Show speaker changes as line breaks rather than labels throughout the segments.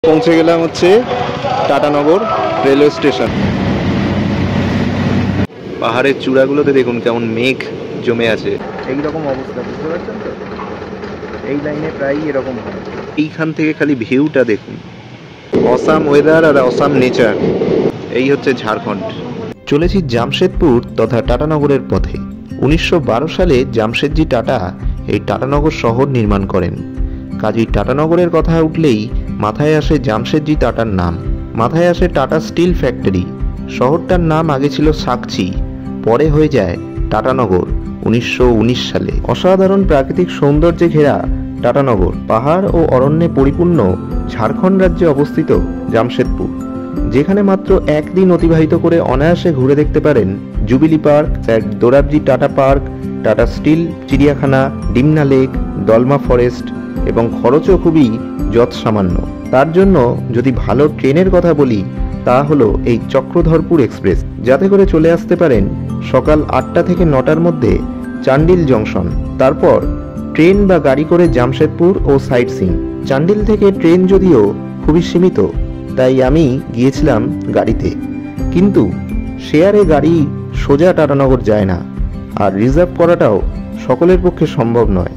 পৌঁছে গেলাম হচ্ছে টাটানগর রেলওয়ে স্টেশন। পাহাড়ের চূড়াগুলোতে দেখুন কেমন মেঘ জমে আছে। এইরকম অবস্থা, বুঝতে পারছেন তো? এই লাইনে প্রায় এরকম হয়। এইখান থেকে খালি ভিউটা দেখুন, অসাম ওয়েদার আর অসাম নেচার। এই হচ্ছে ঝাড়খণ্ড। চলেছি জামশেদপুর তথা টাটানগরের পথে। 1912 সালে জামশেদজি টাটা এই টাটানগর শহর নির্মাণ করেন। কাজী টাটানগরের কথা উঠলেই মাথায় আসে জামশেদজি টাটার নাম, মাথায় আসে টাটা স্টিল ফ্যাক্টরি। শহরটার নাম আগে ছিল সাকচি, পরে হয়ে যায় টাটানগর 1919 সালে। অসাধারণ প্রাকৃতিক সৌন্দর্যে ঘেরা টাটানগর পাহাড় ও অরণ্যে পরিপূর্ণ ঝাড়খণ্ড রাজ্যে অবস্থিত জামশেদপুর, যেখানে মাত্র একদিন অতিবাহিত করে অনায়াসে ঘুরে দেখতে পারেন Jubilee Park, Sir Dorabji Tata Park, Tata Steel চিড়িয়াখানা, ডিমনা লেক, দলমা ফরেস্ট, এবং খরচও খুবই যৎসামান্য। তার জন্য যদি ভালো ট্রেনের কথা বলি তা হলো এই চক্রধরপুর এক্সপ্রেস, যাতে করে চলে আসতে পারেন সকাল 8টা থেকে 9টার মধ্যে চান্ডিল জংশন। তারপর ট্রেন বা গাড়ি করে জামশেদপুর ও সাইট সিইং। চান্ডিল থেকে ট্রেন যদিও খুবই সীমিত, তাই আমি গিয়েছিলাম গাড়িতে, কিন্তু শেয়ারে গাড়ি সোজা টাটানগর যায় না, আর রিজার্ভ করাটাও সকলের পক্ষে সম্ভব নয়।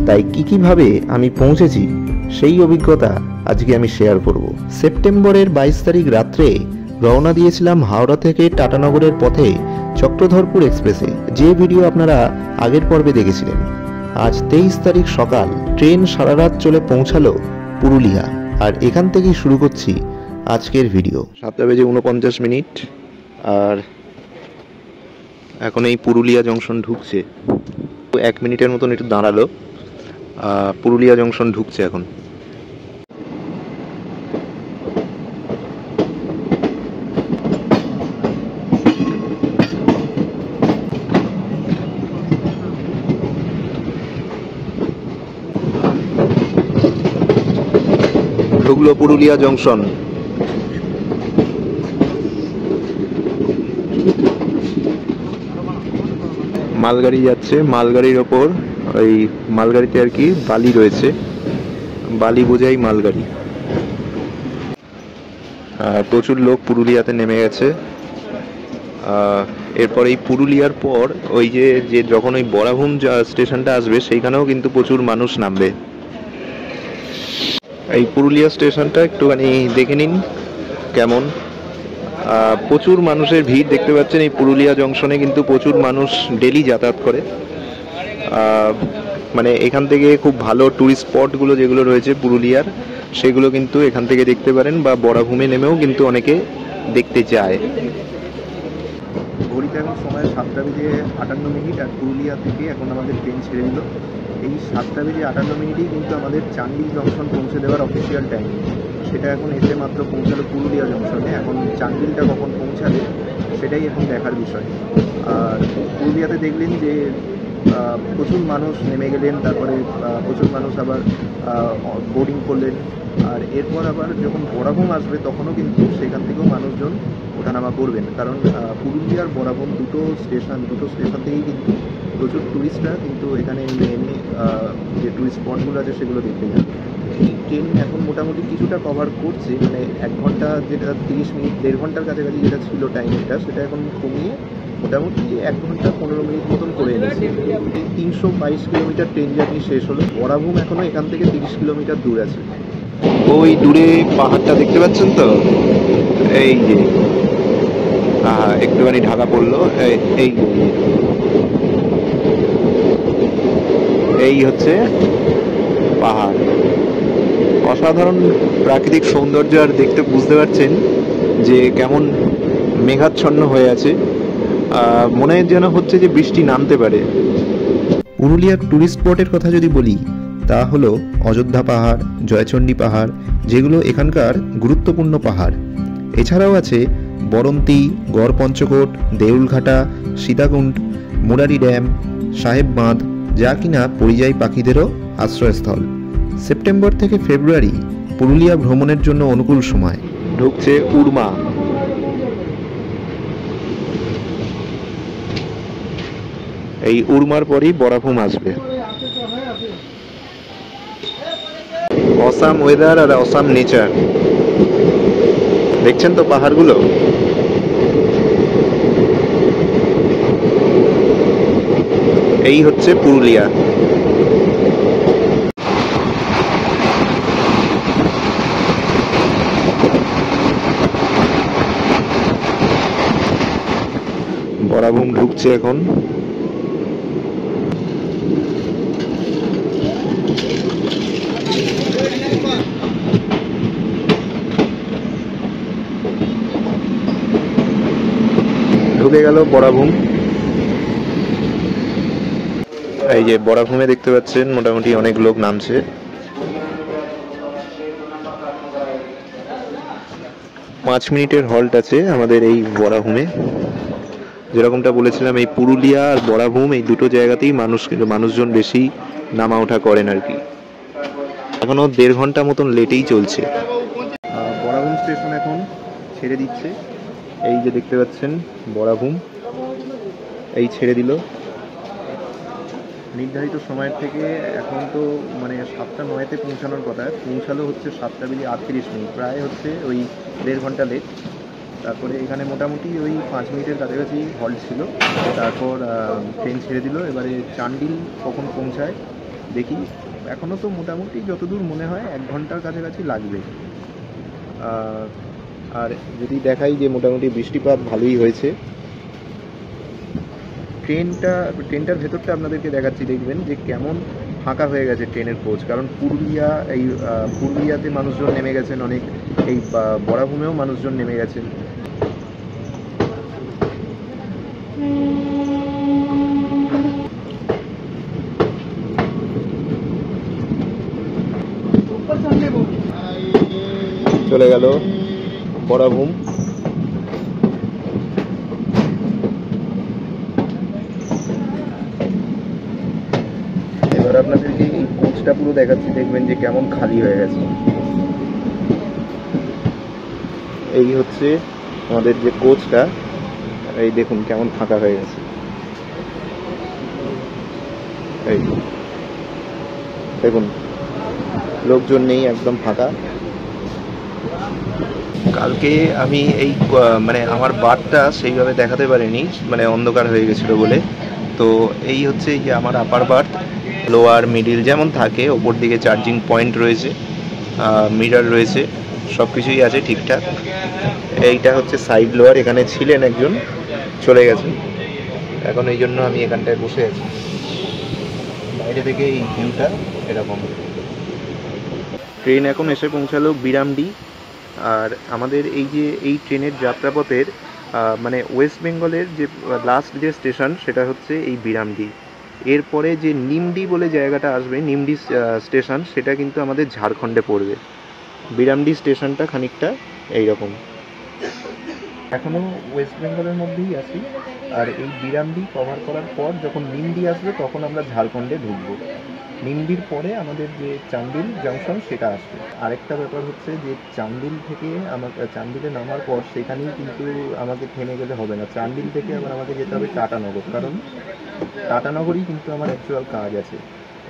তাই কিভাবে আমি পৌঁছেছি সেই অভিজ্ঞতা আজকে আমি শেয়ার করব। সেপ্টেম্বরের 22 তারিখ রাত্রে রওনা দিয়েছিলাম হাওড়া থেকে টাটানগরের পথে চক্রধরপুর এক্সপ্রেসে, যে ভিডিও আপনারা আগের পর্বে দেখেছিলেন। আজ 23 তারিখ সকাল ট্রেন সারা রাত চলে পৌঁছালো পুরুলিয়া, আর এখান থেকেই শুরু করছি আজকের ভিডিও। 7:49, আর এখন এই পুরুলিয়া জংশন ঢুকছে। 1 মিনিটের মতন একটু দাঁড়ালো, পুরুলিয়া জংশন ঢুকছে এখন। ঢুকলো পুরুলিয়া জংশন। মালগাড়ি যাচ্ছে, মালগাড়ির ওপর ওই মালগাড়িতে আর কি বালি রয়েছে, বালি বোঝাই মালগাড়ি। প্রচুর লোক পুরুলিয়াতে নেমে গেছে। এরপর এই পুরুলিয়ার পর ওই যে যখন ওই বরাভূম স্টেশনটা আসবে সেইখানেও কিন্তু প্রচুর মানুষ নামবে। এই পুরুলিয়া স্টেশনটা একটুখানি দেখে নিন কেমন। প্রচুর মানুষের ভিড় দেখতে পাচ্ছেন এই পুরুলিয়া জংশনে, কিন্তু প্রচুর মানুষ ডেলি যাতায়াত করে। মানে এখান থেকে খুব ভালো ট্যুরিস্ট স্পটগুলো যেগুলো রয়েছে পুরুলিয়ার, সেগুলো কিন্তু এখান থেকে দেখতে পারেন, বা বরাভূমে নেমেও কিন্তু অনেকে দেখতে যায়। ঘড়িতে এখন সময় 7:58, আর পুরুলিয়া থেকে এখন আমাদের ট্রেন ছেড়ে দিল। এই 7:58 কিন্তু আমাদের চান্ডিল জংশন পৌঁছে দেওয়ার অফিসিয়াল টাইম। সেটা এখন এসে মাত্র পৌঁছালো পুরুলিয়া জংশনে। এখন চান্ডিলটা কখন পৌঁছাবে সেটাই এখন দেখার বিষয়। আর পুরুলিয়াতে দেখলেন যে প্রচুর মানুষ নেমে গেলেন, তারপরে প্রচুর মানুষ আবার বোর্ডিং করলেন। আর এরপর আবার যখন বরাভূম আসবে তখনও কিন্তু সেখান থেকেও মানুষজন ওঠানামা করবেন, কারণ পুরুলিয়ার বরাভূম দুটো স্টেশন থেকেই কিন্তু প্রচুর ট্যুরিস্টরা কিন্তু এখানে নেমে যে ট্যুরিস্ট স্পটগুলো আছে সেগুলো দেখতে যান। ট্রেন এখন মোটামুটি কিছুটা কভার করছে, মানে 1 ঘন্টা যেটা 30 মিনিট 1.5 ঘন্টার কাছাকাছি যেটা ছিল টাইমটা, সেটা এখন কমিয়ে মোটামুটি 1 ঘন্টা 15 মিনিট মতন করে এনেছে। 322 কিলোমিটার ট্রেন জার্নি শেষ হলো। বরাভূম এখনও এখান থেকে 30 কিলোমিটার দূর আছে। ওই দূরে পাহাড়টা দেখতে পাচ্ছেন তো, এই যে একটুখানি ঢাকা পড়লো, এই হচ্ছে পাহাড়। অসাধারণ প্রাকৃতিক সৌন্দর্য, আর দেখতে বুঝতে পারছেন যে কেমন মেঘাচ্ছন্ন হয়ে আছে। মনে যেন হচ্ছে যে বৃষ্টি নামতে পারে। পুরুলিয়ার ট্যুরিস্ট স্পটের কথা যদি বলি তা হলো অযোধ্যা পাহাড়, জয়চণ্ডী পাহাড়, যেগুলো এখানকার গুরুত্বপূর্ণ পাহাড়। এছাড়াও আছে বরন্তি, গড় পঞ্চকোট, দেউলঘাটা, সীতাকুণ্ড, মুরারি ড্যাম, সাহেব বাঁধ, যা কিনা পরিযায়ী পাখিদেরও আশ্রয়স্থল। সেপ্টেম্বর থেকে ফেব্রুয়ারি পুরুলিয়া ভ্রমণের জন্য অনুকূল সময়। ঢুকছে উর্মা। এই উর্মার পরই বরাভূম আসবে। অসাম ওয়েদার আর অসাম নেচার। দেখছেন তো পাহাড়গুলো, এই হচ্ছে পুরুলিয়া। বরাভূম ঢুকছে এখন। ঢুকে গেল বরাভূম। এই যে বরাভূমে দেখতে পাচ্ছেন মোটামুটি অনেক লোক নামছে। 5 মিনিটের হল্ট আছে আমাদের এই বরাভূমে। যেরকমটা বলেছিলাম, এই পুরুলিয়া আর বরাভূম এই দুটো জায়গাতেই মানুষজন বেশি নামা ওঠা করেন আর কি। এখনো 1.5 ঘন্টা মতন লেটেই চলছে। বরাভূম স্টেশন এখন ছেড়ে দিচ্ছে। এই যে দেখতে পাচ্ছেন বরাভূম এই ছেড়ে দিল। নির্ধারিত সময়ের থেকে এখন তো মানে 7:09-তে পৌঁছানোর কথা, পৌঁছালো হচ্ছে 7:38, প্রায় হচ্ছে ওই 1.5 ঘন্টা লেট। তারপরে এখানে মোটামুটি ওই 5 মিনিটের কাছাকাছি হল্ট ছিল। তারপর ট্রেন ছেড়ে দিল। এবারে চান্ডিল কখন পৌঁছায় দেখি। এখনও তো মোটামুটি যতদূর মনে হয় 1 ঘন্টার কাছাকাছি লাগবে। আর যদি দেখাই যে মোটামুটি বৃষ্টিপাত ভালোই হয়েছে। ট্রেনটার ভেতরটা আপনাদেরকে দেখাচ্ছি, দেখবেন যে কেমন ফাঁকা হয়ে গেছে ট্রেনের কোচ। কারণ পুরুলিয়াতে মানুষজন নেমে গেছেন অনেক, এই বরাভূমেও মানুষজন নেমে গেছেন। চলে গেল বরাভূম। এবার আপনাদেরকে এই কোচটা পুরো দেখাচ্ছি, দেখবেন যে কেমন খালি হয়ে গেছে। এই হচ্ছে আমাদের যে কোচটা, এই দেখুন কেমন ফাঁকা হয়ে গেছে। এই দেখুন লোকজন নেই, একদম ফাঁকা। কালকে আমি এই মানে আমার বারটা সেইভাবে দেখাতে পারিনি, মানে অন্ধকার হয়ে গেছিলো বলে। তো এই হচ্ছে যে আমার আপার বার্থ, লোয়ার মিডিল যেমন থাকে, ওপর দিকে চার্জিং পয়েন্ট রয়েছে, মিরার রয়েছে, সব কিছুই আছে ঠিকঠাক। এইটা হচ্ছে সাইড লোয়ার, এখানে ছিলেন একজন, চলে গেছেন এখন, এই জন্য আমি এখানটায় বসে আছি। বাইরে থেকে এই ভিউটা এরকম। ট্রেন এখন এসে পৌঁছালো বিরামডি। আর আমাদের এই ট্রেনের যাত্রাপথের মানে ওয়েস্ট বেঙ্গলের যে লাস্ট যে স্টেশন সেটা হচ্ছে এই বিরামডি। এরপরে যে নিমডি বলে জায়গাটা আসবে, নিমডি স্টেশন, সেটা কিন্তু আমাদের ঝাড়খণ্ডে পড়বে। বিরামডি স্টেশনটা খানিকটা এইরকম। এখনও ওয়েস্ট বেঙ্গলের মধ্যেই আছি। আর এই বিরামডি কভার করার পর যখন নিমডি আসবে তখন আমরা ঝাড়খণ্ডে ঢুকবো। নিমডির পরে আমাদের যে চান্ডিল জংশন সেটা আসবে। আরেকটা ব্যাপার হচ্ছে যে চান্ডিলে নামার পর সেখানেই কিন্তু আমাকে থেমে গেলে হবে না। চান্ডিল থেকে আবার আমাকে যেতে হবে টাটানগর, কারণ টাটানগরই কিন্তু আমার অ্যাকচুয়াল কাজ আছে।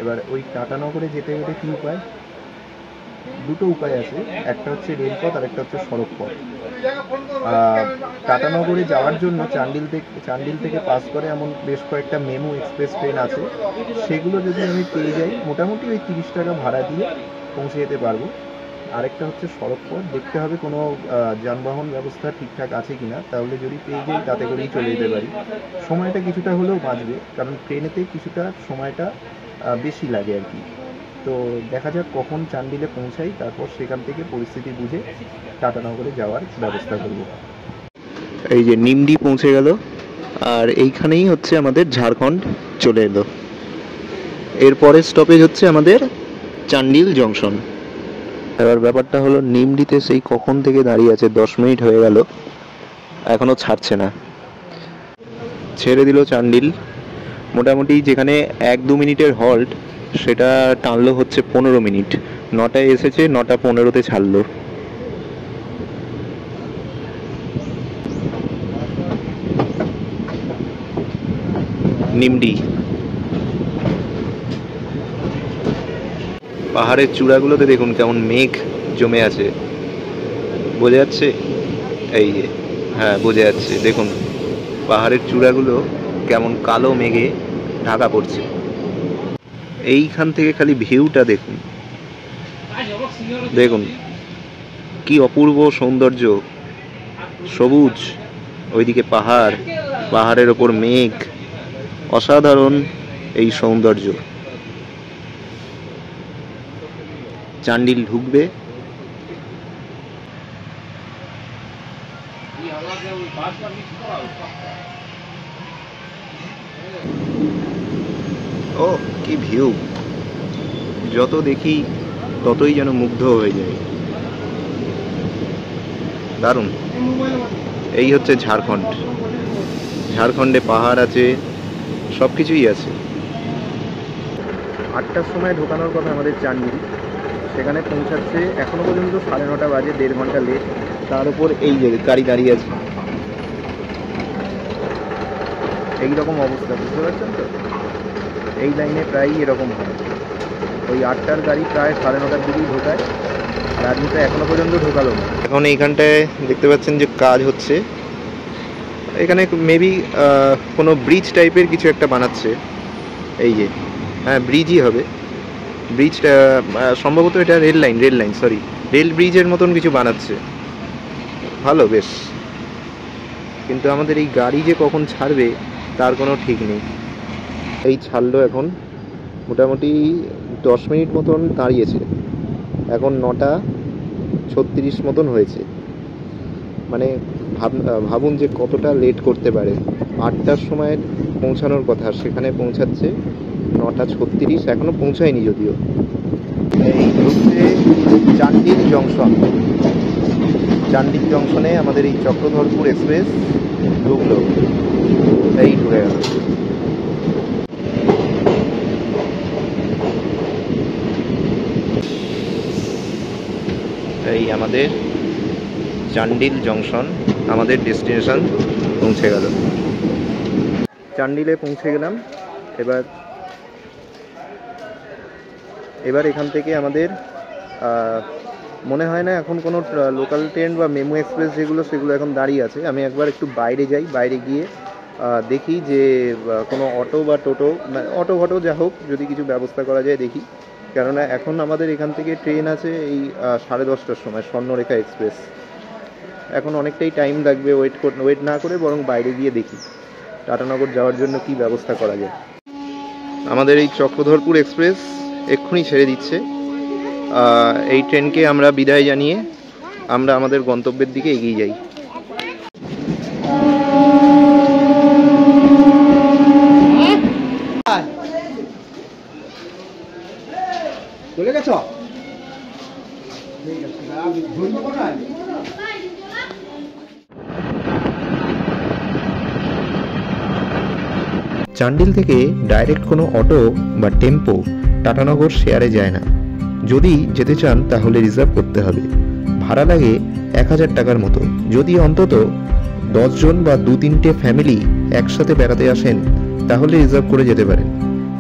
এবার ওই টাটানগরে যেতে গেলে কী উপায়? দুটো উপায় আছে, একটা হচ্ছে রেলপথ আর একটা হচ্ছে সড়ক পথ। টাটানগরে যাওয়ার জন্য চান্ডিল থেকে পাস করে এমন বেশ কয়েকটা মেমু এক্সপ্রেস ট্রেন আছে, সেগুলো যদি আমি পেয়ে যাই মোটামুটি ওই 30 টাকা ভাড়া দিয়ে পৌঁছে যেতে পারবো। আরেকটা হচ্ছে সড়ক পথ, দেখতে হবে কোনো যানবাহন ব্যবস্থা ঠিকঠাক আছে কিনা, তাহলে যদি পেয়ে যাই তাতে করেই চলে যেতে পারি। সময়টা কিছুটা হলেও বাঁচবে, কারণ ট্রেনেতে কিছুটা সময়টা বেশি লাগে আর কি। তো দেখা যাক কখন চান্ডিলে পৌঁছাই, তারপর সেখান থেকে পরিস্থিতি বুঝে টাটানগরে যাওয়ার ব্যবস্থা করব। এই যে নিমডি পৌঁছে গেল, আর এইখানেই হচ্ছে আমাদের ঝাড়খণ্ড চলে এলো। এরপরের স্টপেজ হচ্ছে আমাদের চান্ডিল জংশন। এবার ব্যাপারটা হলো, নিমডিতে সেই কখন থেকে দাঁড়িয়ে আছে, 10 মিনিট হয়ে গেল, এখনও ছাড়ছে না। ছেড়ে দিল চান্ডিল। মোটামুটি যেখানে 1-2 মিনিটের হল্ট, সেটা টানলো হচ্ছে 15 মিনিট। 9টায় এসেছে, 9:15-তে ছাড়লো। নিমডি পাহাড়ের চূড়াগুলোতে দেখুন কেমন মেঘ জমে আছে। বোঝা যাচ্ছে? এই যে, হ্যাঁ বোঝা যাচ্ছে। দেখুন পাহাড়ের চূড়াগুলো কেমন কালো মেঘে ঢাকা পড়ছে। এইখান থেকে খালি ভিউটা দেখুন, দেখুন কি অপূর্ব সৌন্দর্য, সবুজ, ওইদিকে পাহাড়, পাহাড়ের ওপর মেঘ, অসাধারণ এই সৌন্দর্য। চান্ডিল ঢুকবে, ও কি ভিউ, যত দেখি ততই যেন মুগ্ধ হয়ে যায়। দারুণ। এই হচ্ছে ঝাড়খণ্ড। ঝাড়খণ্ডে পাহাড় আছে, সব কিছুই আছে। 8টার সময় ঢোকানোর কথা আমাদের চান্ডিল, সেখানে পৌঁছাচ্ছে এখনো পর্যন্ত 9:30 বাজে, 1.5 ঘন্টা লেট। তার উপর এই যে গাড়ি দাঁড়িয়ে আছে, এইরকম অবস্থা, বুঝতে পারছেন তো? এই লাইনে প্রায় এরকম হয়। ওই 8টার গাড়ি প্রায় 9:30টার দিকেই ঢোকায়, আর আজকে তো এখনো পর্যন্ত ঢোকালো না। এখন এইখানটায় দেখতে পাচ্ছেন যে কাজ হচ্ছে, এখানে মেবি কোনো ব্রিজ টাইপের কিছু একটা বানাচ্ছে। এই যে, হ্যাঁ ব্রিজই হবে, ব্রিজটা সম্ভবত এটা রেল লাইন, সরি, রেল ব্রিজের মতন কিছু বানাচ্ছে। ভালো বেশ, কিন্তু আমাদের এই গাড়ি যে কখন ছাড়বে তার কোনো ঠিক নেই। এই ছাড়লো, এখন মোটামুটি 10 মিনিট মতন দাঁড়িয়েছে, এখন 9:36 মতন হয়েছে। মানে ভাবুন যে কতটা লেট করতে পারে। 8টার সময় পৌঁছানোর কথা, সেখানে পৌঁছাচ্ছে 9:36, এখনো পৌঁছায়নি যদিও। এই হচ্ছে চান্ডিল জংশন। চান্ডিল জংশনে আমাদের এই চক্রধরপুর এক্সপ্রেস ঢুকলো, এই ঢুকে গেল। এই আমাদের চান্ডিল জংশন, আমাদের ডেস্টিনেশন পৌঁছে গেল। চান্ডিলে পৌঁছে গেলাম। এবার এখান থেকে আমাদের মনে হয় না এখন কোনো লোকাল ট্রেন বা মেমো এক্সপ্রেস যেগুলো, সেগুলো এখন দাঁড়িয়ে আছে। আমি একবার একটু বাইরে যাই, বাইরে গিয়ে দেখি যে কোনো অটো বা টোটো, অটো ফটো যা হোক, যদি কিছু ব্যবস্থা করা যায় দেখি। কেননা এখন আমাদের এখান থেকে ট্রেন আছে এই 10:30টার সময়, স্বর্ণরেখা এক্সপ্রেস। এখন অনেকটাই টাইম লাগবে, ওয়েট না করে বরং বাইরে গিয়ে দেখি টাটানগর যাওয়ার জন্য কি ব্যবস্থা করা যায়। আমাদের এই চক্রধরপুর এক্সপ্রেস এক্ষুনি ছেড়ে দিচ্ছে। এই ট্রেনকে আমরা বিদায় জানিয়ে আমরা আমাদের গন্তব্যের দিকে এগিয়ে যাই। চলে গেছ? চান্ডিল থেকে ডাইরেক্ট কোনো অটো বা টেম্পো টাটানগর শেয়ারে যায় না। যদি যেতে চান তাহলে রিজার্ভ করতে হবে। ভাড়া লাগে 1000 টাকার মতো। যদি অন্তত 10 জন বা 2-3টে ফ্যামিলি একসাথে বেড়াতে আসেন তাহলে রিজার্ভ করে যেতে পারেন।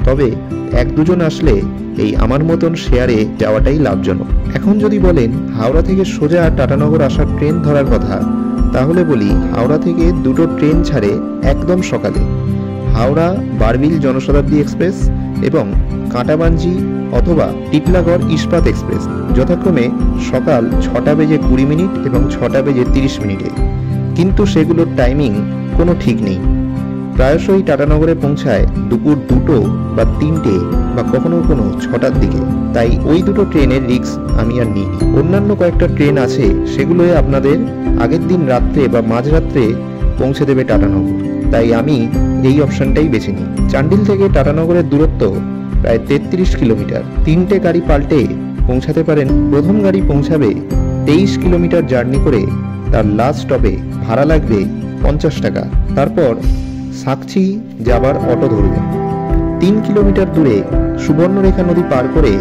তবে 1-2 জন আসলে এই আমার মতন শেয়ারে যাওয়াটাই লাভজনক। এখন যদি বলেন হাওড়া থেকে সোজা টাটানগর আসার ট্রেন ধরার কথা, তাহলে বলি হাওড়া থেকে 2টো ট্রেন ছাড়ে একদম সকালে, হাওড়া বারবিল জনশতাব্দী এক্সপ্রেস এবং কাঁটাবাঞ্জি অথবা টিটলাগড় ইস্পাত এক্সপ্রেস, যথাক্রমে সকাল 6:20 এবং 6:30। কিন্তু সেগুলোর টাইমিং কোনো ঠিক নেই। প্রায়শই টাটানগরে পৌঁছায় দুপুর 2টো বা 3টে বা কখনো 6টার দিকে। তাই ওই 2টো ট্রেনের রিস্ক আমি আর নিই। অন্যান্য কয়েকটা ট্রেন আছে, সেগুলোয় আপনাদের আগের দিন রাত্রে বা মাঝরাত্রে পৌঁছে দেবে টাটানগর। তাই আমি এই অপশনটাই বেছে নিই। চান্ডিল থেকে টাটানগরের দূরত্ব প্রায় 33 কিলোমিটার। 3টে গাড়ি পাল্টে পৌঁছাতে পারেন। প্রথম গাড়ি পৌঁছাবে 23 কিলোমিটার জার্নি করে, তার লাস্ট স্টপে ভাড়া লাগবে 50 টাকা। তারপর সাকচি যাবার অটো ধরবেন। 3 কিলোমিটার দূরে সুবর্ণরেখা নদী পার করে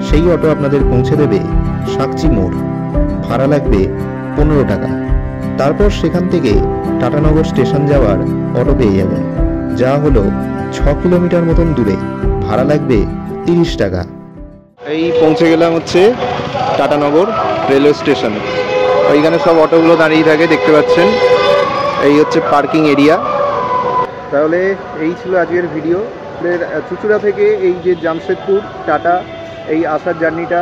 সেই অটো আপনাদের পৌঁছে দেবে সাকচি মোড়, ভাড়া লাগবে 15 টাকা। তারপর সেখান থেকে টাটানগর স্টেশন যাওয়ার অটো পেয়ে যাবেন, যা হলো 6 কিলোমিটার মতন দূরে, ভাড়া লাগবে 30 টাকা। এই পৌঁছে গেলাম হচ্ছে টাটানগর রেলওয়ে স্টেশনে। ওইখানে সব অটোগুলো দাঁড়িয়ে থাকে দেখতে পাচ্ছেন। এই হচ্ছে পার্কিং এরিয়া। তাহলে এই ছিল আজকের ভিডিও। চুঁচুড়া থেকে এই যে জামশেদপুর টাটা এই আসার জার্নিটা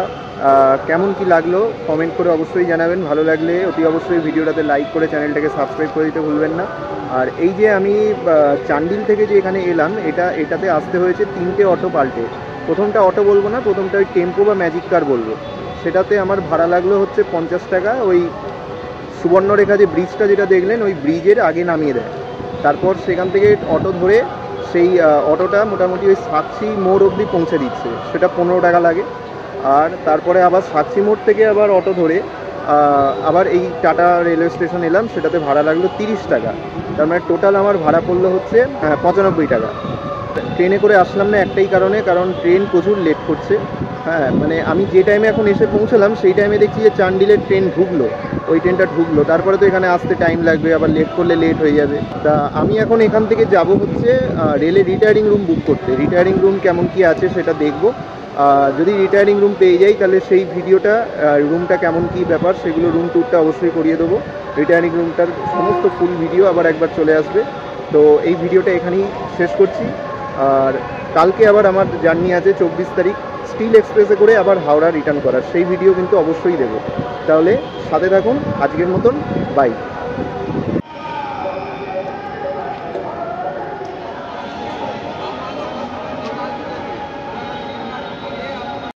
কেমন কি লাগলো কমেন্ট করে অবশ্যই জানাবেন। ভালো লাগলে অতি অবশ্যই ভিডিওটাতে লাইক করে চ্যানেলটাকে সাবস্ক্রাইব করে দিতে ভুলবেন না। আর এই যে আমি চান্ডিল থেকে যে এখানে এলাম, এটাতে আসতে হয়েছে 3টে অটো পাল্টে। প্রথমটা অটো বলবো না, প্রথমটা ওই টেম্পো বা ম্যাজিক কার বলবো। সেটাতে আমার ভাড়া লাগলো হচ্ছে 50 টাকা। ওই সুবর্ণরেখা যে ব্রিজটা যেটা দেখলেন, ওই ব্রিজের আগে নামিয়ে দেয়। তারপর সেখান থেকে অটো ধরে সেই অটোটা মোটামুটি ওই সাক্ষী মোড় অবধি পৌঁছে দিচ্ছে, সেটা 15 টাকা লাগে। আর তারপরে আবার সাক্ষী মোড় থেকে আবার অটো ধরে আবার এই টাটা রেলওয়ে স্টেশন এলাম, সেটাতে ভাড়া লাগলো 30 টাকা। তার মানে টোটাল আমার ভাড়া পড়লো হচ্ছে 95 টাকা। ট্রেনে করে আসলাম না একটাই কারণে, কারণ ট্রেন প্রচুর লেট করছে। হ্যাঁ, মানে আমি যে টাইমে এখন এসে পৌঁছলাম সেই টাইমে দেখছি যে চান্ডিলের ট্রেন ঢুকলো, ওই ট্রেনটা ঢুকলো, তারপরে তো এখানে আসতে টাইম লাগবে, আবার লেট করলে লেট হয়ে যাবে। তা আমি এখন এখান থেকে যাব হচ্ছে রেলে রিটায়ারিং রুম বুক করতে। রিটায়ারিং রুম কেমন কি আছে সেটা দেখবো। যদি রিটায়ারিং রুম পেয়ে যাই তাহলে সেই ভিডিওটা, রুমটা কেমন কি ব্যাপার সেগুলো, রুম ট্যুরটা অবশ্যই করিয়ে দেবো। রিটায়ারিং রুমটার সমস্ত ফুল ভিডিও আবার একবার চলে আসবে। তো এই ভিডিওটা এখানেই শেষ করছি। আর কালকে আবার আমার জার্নি আছে 24 তারিখ স্টিল এক্সপ্রেসে করে আবার হাওড়া রিটার্ন করার, সেই ভিডিও কিন্তু অবশ্যই দেবো। তাহলে সাথে থাকুন। আজকের মতন বাই।